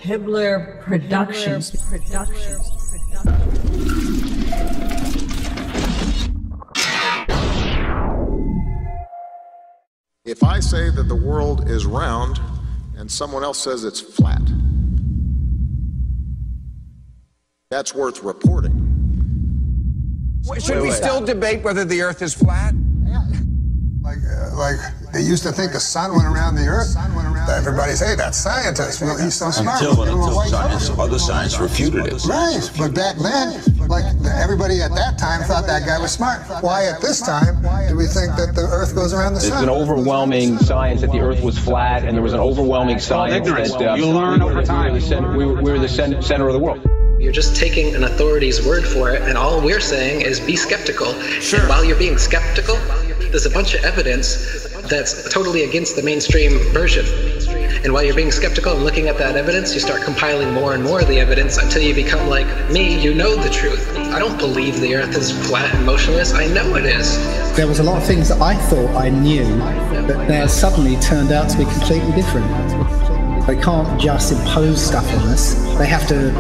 Hibbler Productions. If I say that the world is round and someone else says it's flat, that's worth reporting. Should we still debate whether the Earth is flat? Like they used to think the sun went around the Earth. Everybody say that's scientist. Well, he's so smart. Until other science refuted it. Right, but back then, like everybody at that time thought that guy was smart. Why at this time do we think that the Earth goes around the sun? There's an overwhelming science that the Earth was flat, and there was an overwhelming science that you learn over time. We were the center of the world. You're just taking an authority's word for it, and all we're saying is be skeptical. Sure. And while you're being skeptical, there's a bunch of evidence that's totally against the mainstream version. And while you're being skeptical and looking at that evidence, you start compiling more and more of the evidence until you become like me, you know the truth. I don't believe the Earth is flat and motionless. I know it is. There was a lot of things that I thought I knew that now suddenly turned out to be completely different. They can't just impose stuff on us. They have to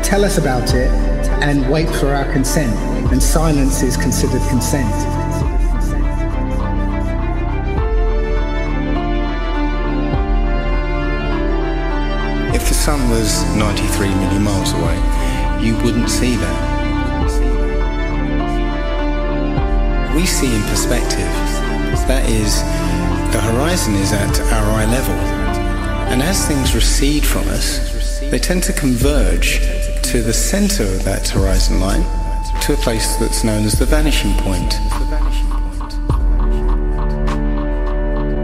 tell us about it and wait for our consent. And silence is considered consent. If the sun was 93 million miles away, you wouldn't see that. We see in perspective. That is, the horizon is at our eye level. And as things recede from us, they tend to converge to the center of that horizon line, to a place that's known as the vanishing point.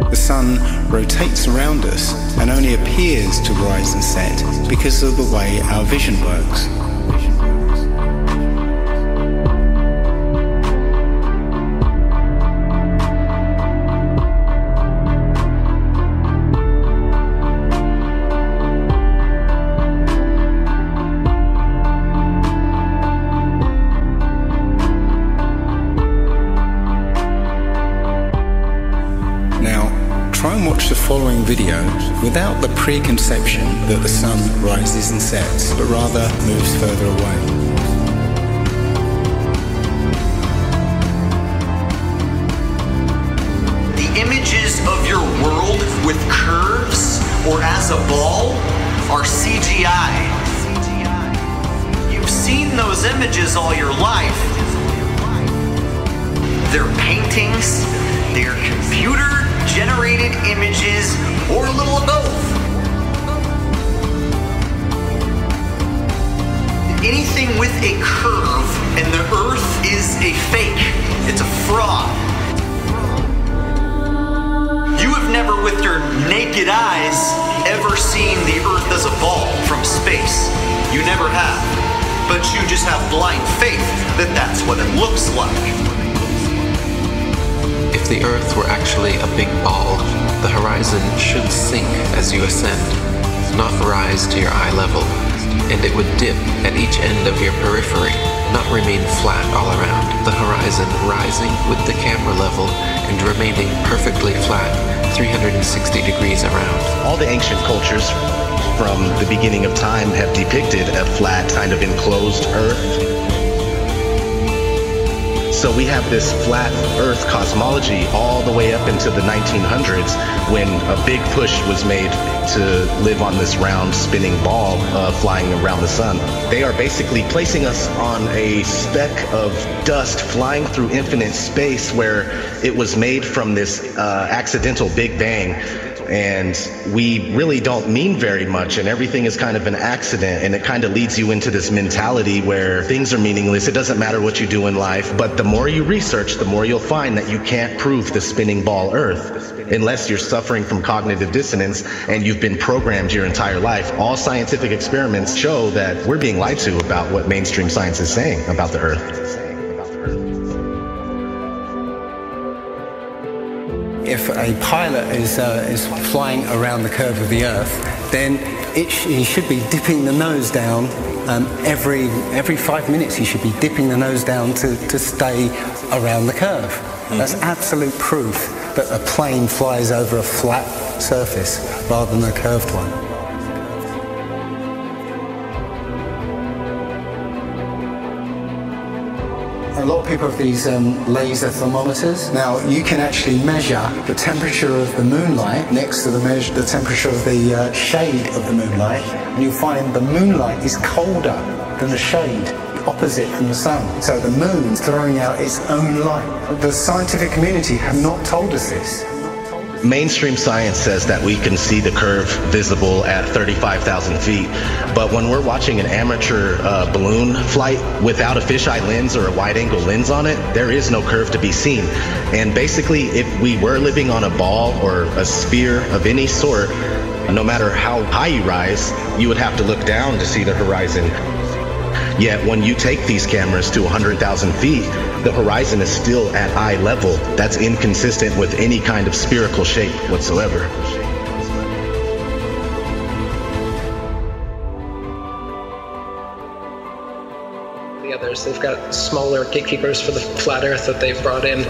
The sun rotates around us and only appears to rise and set because of the way our vision works. Try and watch the following video without the preconception that the sun rises and sets, but rather moves further away. The images of your world with curves or as a ball are CGI. You've seen those images all your life. They're paintings, they're computer-generated images, or a little of both. Anything with a curve and the Earth is a fake. It's a fraud. You have never, with your naked eyes, ever seen the Earth as a ball from space. You never have. But you just have blind faith that that's what it looks like. If the Earth were actually a big ball, the horizon should sink as you ascend, not rise to your eye level, and it would dip at each end of your periphery, not remain flat all around, the horizon rising with the camera level and remaining perfectly flat 360 degrees around. All the ancient cultures from the beginning of time have depicted a flat, kind of enclosed Earth. So we have this flat Earth cosmology all the way up into the 1900s when a big push was made to live on this round spinning ball flying around the sun. They are basically placing us on a speck of dust flying through infinite space where it was made from this accidental Big Bang. And we really don't mean very much, and everything is kind of an accident, and it kind of leads you into this mentality where things are meaningless. It doesn't matter what you do in life, but the more you research, the more you'll find that you can't prove the spinning ball Earth unless you're suffering from cognitive dissonance and you've been programmed your entire life. All scientific experiments show that we're being lied to about what mainstream science is saying about the Earth. If a pilot is flying around the curve of the Earth, then he should be dipping the nose down every 5 minutes. He should be dipping the nose down to stay around the curve. That's absolute proof that a plane flies over a flat surface rather than a curved one. A lot of people have these laser thermometers. Now, you can actually measure the temperature of the moonlight next to the temperature of the shade of the moonlight, and you'll find the moonlight is colder than the shade opposite from the sun. So the moon's throwing out its own light. The scientific community have not told us this. Mainstream science says that we can see the curve visible at 35,000 feet, but when we're watching an amateur balloon flight without a fisheye lens or a wide-angle lens on it, there is no curve to be seen. And basically, if we were living on a ball or a sphere of any sort, no matter how high you rise, you would have to look down to see the horizon. Yet when you take these cameras to 100,000 feet, the horizon is still at eye level. That's inconsistent with any kind of spherical shape whatsoever. Others. They've got smaller gatekeepers for the flat earth that they've brought in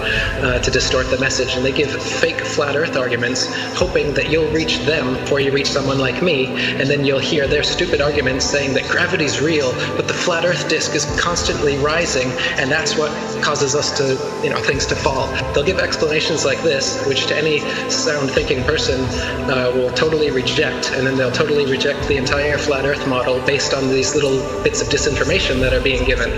to distort the message, and they give fake flat earth arguments hoping that you'll reach them before you reach someone like me, and then you'll hear their stupid arguments saying that gravity's real, but the flat earth disk is constantly rising, and that's what causes us to, things to fall. They'll give explanations like this, which to any sound thinking person will totally reject, and then they'll totally reject the entire flat earth model based on these little bits of disinformation that are being given.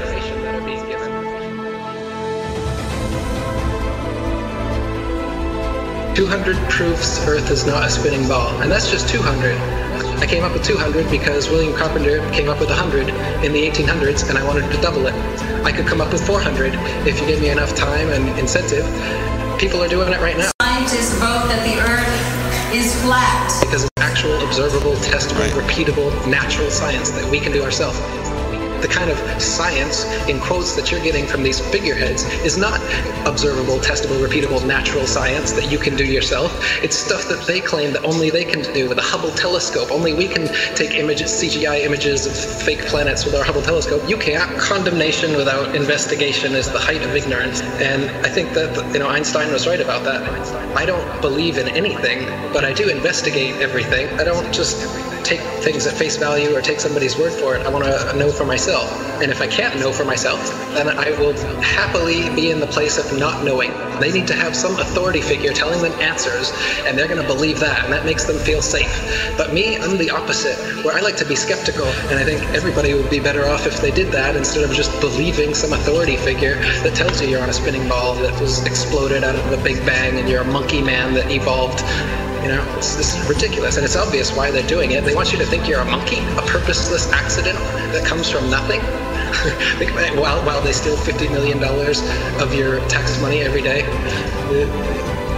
200 proofs Earth is not a spinning ball, and that's just 200. I came up with 200 because William Carpenter came up with 100 in the 1800s, and I wanted to double it. I could come up with 400 if you give me enough time and incentive. People are doing it right now. Scientists vote that the Earth is flat. Because of actual, observable, testable, repeatable, natural science that we can do ourselves. The kind of science, in quotes, that you're getting from these figureheads is not observable, testable, repeatable, natural science that you can do yourself. It's stuff that they claim that only they can do with a Hubble telescope. Only we can take images, CGI images of fake planets with our Hubble telescope. You can't. Condemnation without investigation is the height of ignorance. And I think that, Einstein was right about that. I don't believe in anything, but I do investigate everything. I don't just take things at face value or take somebody's word for it. I want to know for myself. And if I can't know for myself, then I will happily be in the place of not knowing. They need to have some authority figure telling them answers, and they're going to believe that, and that makes them feel safe. But me, I'm the opposite, where I like to be skeptical, and I think everybody would be better off if they did that instead of just believing some authority figure that tells you you're on a spinning ball that was exploded out of a big bang and you're a monkey man that evolved. It's ridiculous, and it's obvious why they're doing it. They want you to think you're a monkey, a purposeless accident that comes from nothing. while they steal $50 million of your tax money every day.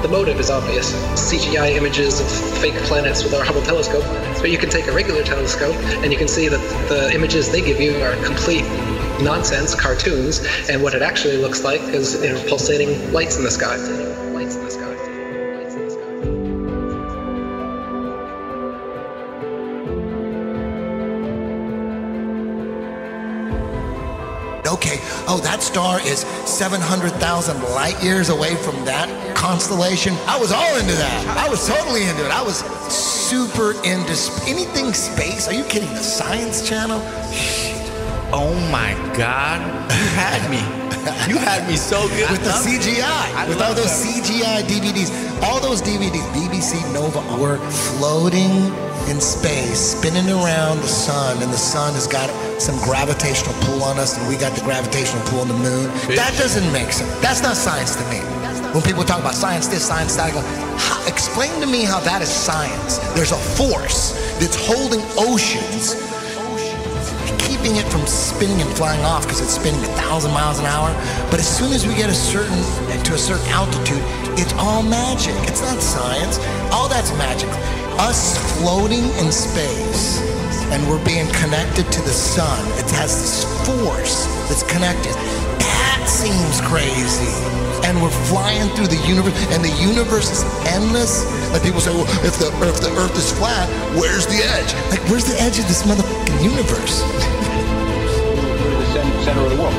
The motive is obvious. CGI images of fake planets with our Hubble telescope. But you can take a regular telescope and you can see that the images they give you are complete nonsense, cartoons, and what it actually looks like is pulsating lights in the sky. Okay, that star is 700,000 light years away from that constellation. I was all into that. I was totally into it. I was super into anything space. Are you kidding? The Science Channel? Oh my God, you had me. You had me so good. With the CGI, with all those CGI DVDs. All those DVDs, BBC Nova, were floating in space, spinning around the sun, and the sun has got some gravitational pull on us, and we got the gravitational pull on the moon. That doesn't make sense. That's not science to me. When people talk about science this, science that, I go, explain to me how that is science. There's a force that's holding oceans, keeping it from spinning and flying off because it's spinning 1,000 miles an hour. But as soon as we get to a certain altitude, it's all magic. It's not science. All that's magic. Us floating in space, and we're being connected to the sun. It has this force that's connected. That seems crazy. And we're flying through the universe, and the universe is endless. Like people say, well, if the Earth is flat, where's the edge? Like, where's the edge of this motherfucking universe? We're the center of the world.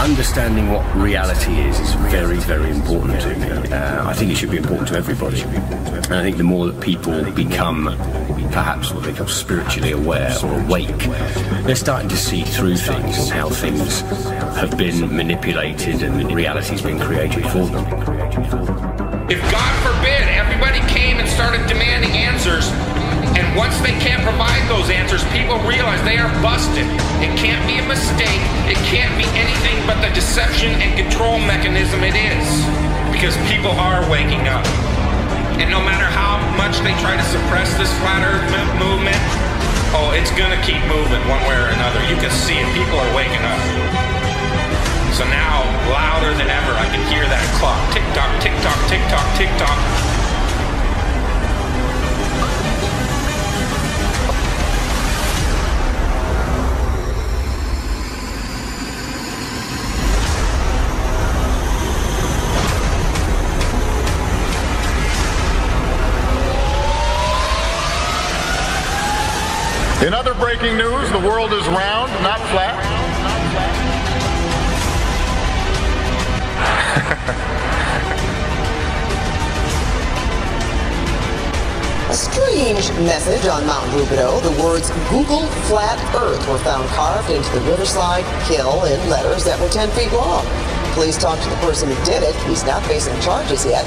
Understanding what reality is very, very important to me. I think it should be important to everybody. And I think the more that people become, perhaps what they become spiritually aware or awake, they're starting to see through things and how things have been manipulated and reality's been created for them. If, God forbid, everybody came and started demanding answers, and once they can't provide those answers, people realize they are busted. It can't be a mistake. It can't be anything but the deception and control mechanism it is. Because people are waking up. And no matter how much they try to suppress this flat earth movement, oh, it's gonna keep moving one way or another. You can see it. People are waking up. So now, louder than ever, I can hear that clock. Tick-tock, tick-tock, tick-tock, tick-tock. In other breaking news, the world is round, not flat. A strange message on Mount Rubidoux. The words "Google Flat Earth" were found carved into the riverside kill in letters that were 10 feet long. Police talked to the person who did it. He's not facing charges yet.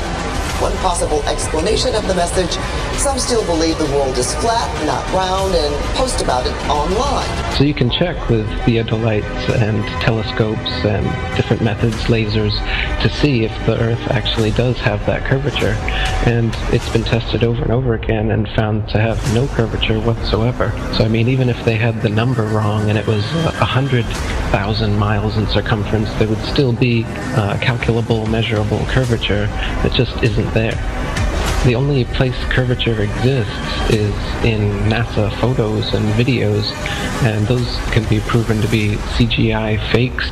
One possible explanation of the message: some still believe the world is flat, not round, and post about it online. So you can check with theodolites and telescopes and different methods, lasers, to see if the Earth actually does have that curvature. And it's been tested over and over again and found to have no curvature whatsoever. So I mean, even if they had the number wrong and it was 100,000 miles in circumference, there would still be a calculable, measurable curvature that just isn't there. The only place curvature exists is in NASA photos and videos, and those can be proven to be CGI fakes.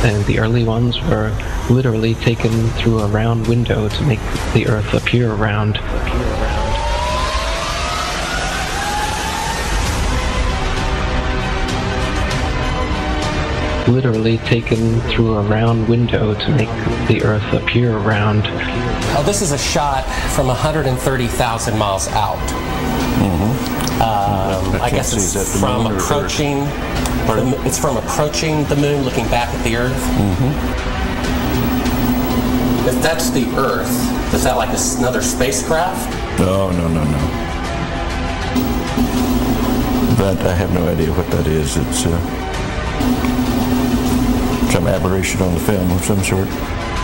And the early ones were literally taken through a round window to make the Earth appear round. Literally taken through a round window to make the Earth appear round. Oh, this is a shot from 130,000 miles out. I guess it's from approaching. It's from approaching the moon, looking back at the Earth. If that's the Earth, is that like another spacecraft? No. That I have no idea what that is. It's some aberration on the film of some sort.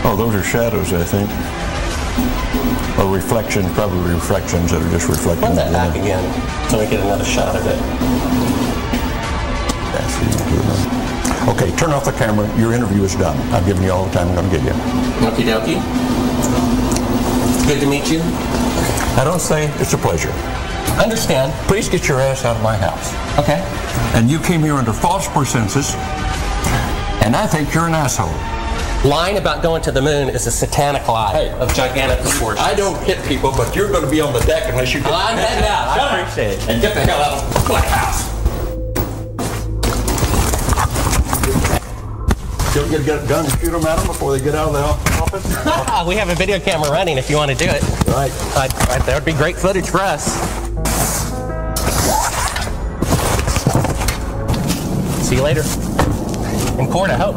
Oh, those are shadows, I think. Or reflections, probably reflections that are just reflecting. Run that back again so we get another shot of it. Okay, turn off the camera. Your interview is done. I've given you all the time I'm going to give you. Okie dokie. Good to meet you. I don't say it's a pleasure. Understand. Please get your ass out of my house. Okay. And you came here under false pretenses, and I think you're an asshole. Lying about going to the moon is a satanic lie of gigantic proportions. I don't hit people, but you're going to be on the deck unless you get... I'm heading out. I appreciate it. And get the hell out of my house. You'll get a gun and shoot them at them before they get out of the office? We have a video camera running if you want to do it. Right. That would be great footage for us. See you later. In court, I hope.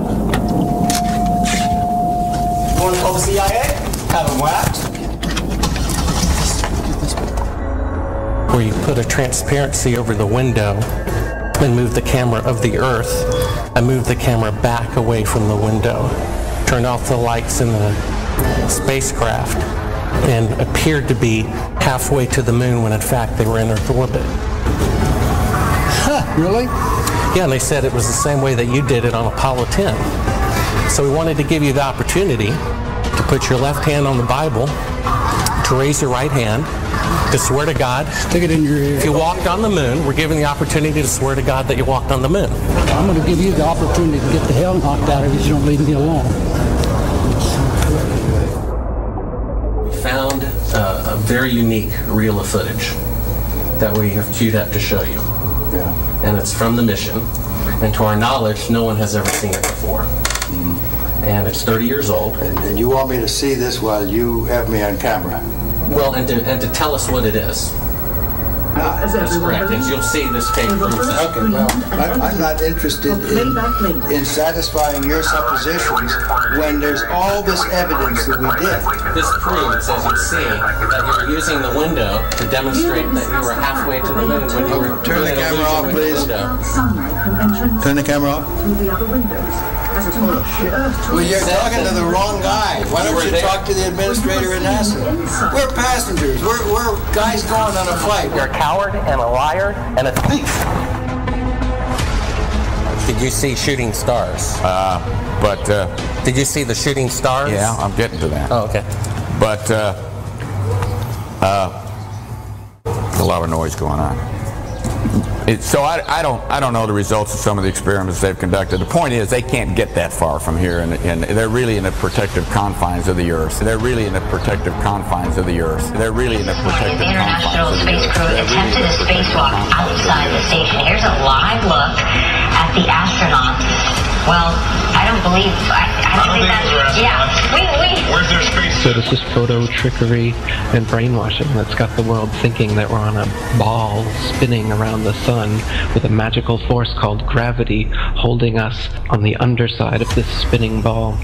Want to call the CIA? Have them whacked? Where you put a transparency over the window and move the camera of the Earth and move the camera back away from the window. Turned off the lights in the spacecraft and appeared to be halfway to the moon when in fact they were in Earth orbit. Huh, really? Yeah, and they said it was the same way that you did it on Apollo 10. So we wanted to give you the opportunity to put your left hand on the Bible, to raise your right hand, to swear to God. Stick it in your ear. If you walked on the moon, we're giving the opportunity to swear to God that you walked on the moon. I'm going to give you the opportunity to get the hell knocked out of you if you don't leave me alone. We found a very unique reel of footage that we have queued up to show you. Yeah. And it's from the mission. And to our knowledge, no one has ever seen it before. And it's 30 years old. And you want me to see this while you have me on camera? Well, and to tell us what it is. That's correct. And you'll see this tape proves that. Okay, well, I'm not interested in satisfying your suppositions when there's all this evidence that we did. This proves, as you see, that you're using the window to demonstrate that you were halfway to the moon when you were Turn the camera off, please. Turn the camera off. Well, you're talking to the wrong guy. Why don't you talk to the administrator in NASA? We're passengers. We're guys going on a flight. You're a coward and a liar and a thief. Did you see shooting stars? Did you see the shooting stars? Yeah, I'm getting to that. Oh, okay. But a lot of noise going on. So I don't know the results of some of the experiments they've conducted. The point is they can't get that far from here, and they're really in the protective confines of the Earth. They're really in the protective confines of the Earth. They're really in the protective confines of the Earth. Space crew attempted a spacewalk outside the station. Here's a live look at the astronauts. Well, I don't believe. I don't think that's. Yeah, Where's their space? So this is photo trickery and brainwashing that's got the world thinking that we're on a ball spinning around the sun with a magical force called gravity holding us on the underside of this spinning ball.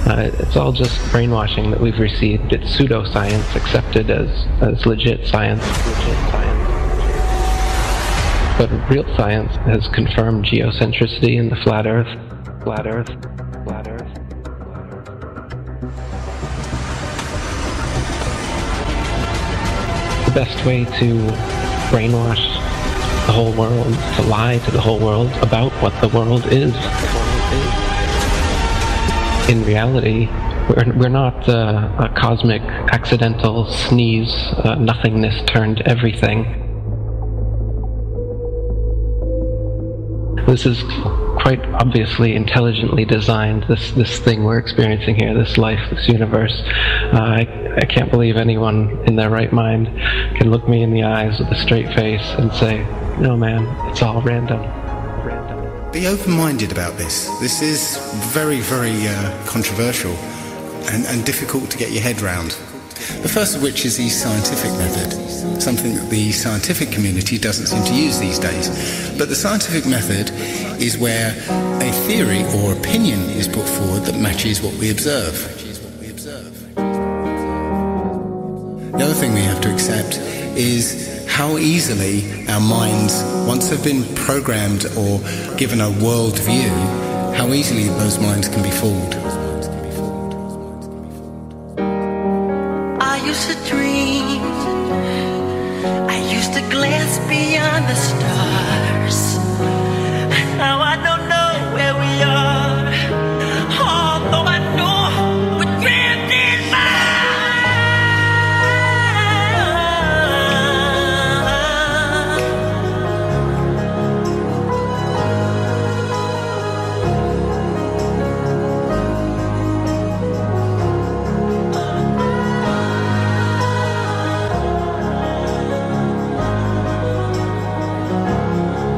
It's all just brainwashing that we've received. It's pseudoscience accepted as legit science. But real science has confirmed geocentricity in the flat Earth. Flat Earth. Flat Earth. The best way to brainwash the whole world, to lie to the whole world about what the world is. In reality, we're not a cosmic accidental sneeze, nothingness turned everything. This is quite obviously intelligently designed, this thing we're experiencing here, this life, this universe. I can't believe anyone in their right mind can look me in the eyes with a straight face and say, no man, it's all random. Be open-minded about this. This is very, very controversial and difficult to get your head round. The first of which is the scientific method, something that the scientific community doesn't seem to use these days. But the scientific method is where a theory or opinion is put forward that matches what we observe. The other thing we have to accept is how easily our minds, once they've been programmed or given a world view, how easily those minds can be fooled. I used to dream, I used to glance beyond the stars. Now I don't know where we are, although I know we're drifting by.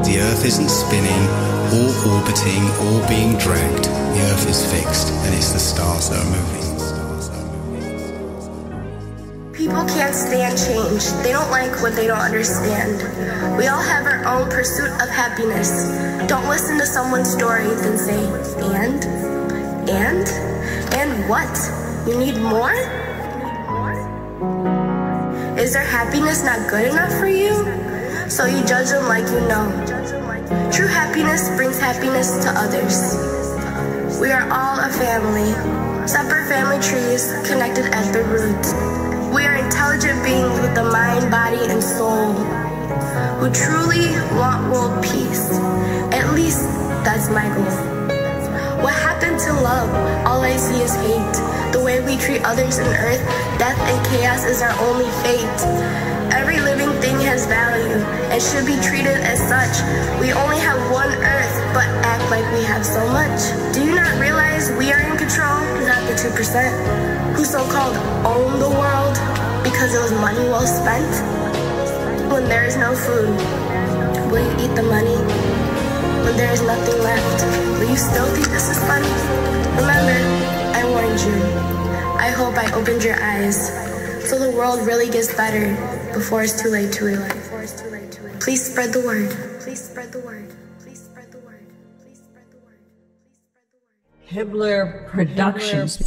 The Earth isn't spinning or orbiting or being dragged. The Earth is fixed and it's the stars that are moving. People can't stand change. They don't like what they don't understand. We all have our own pursuit of happiness. Don't listen to someone's story, then say, and? And what? You need more? Is their happiness not good enough for you? So you judge them like you know. True happiness brings happiness to others. We are all a family, separate family trees connected at the roots. We are intelligent beings with the mind, body, and soul who truly want world peace. At least that's my goal. What happened to love? All I see is hate. The way we treat others on earth, death and chaos is our only fate. Every living thing has value and should be treated as such. We only have one earth, but act like we have so much. Do you not realize we are in control, not the 2%, who so-called own the world because it was money well spent? When there is no food, will you eat the money? when there is nothing left, will you still think this is funny? Remember, I warned you. I hope I opened your eyes, so the world really gets better before it's too late to realize. Please spread the word. Please spread the word. Please spread the word. Please spread the word. Hibbler Productions.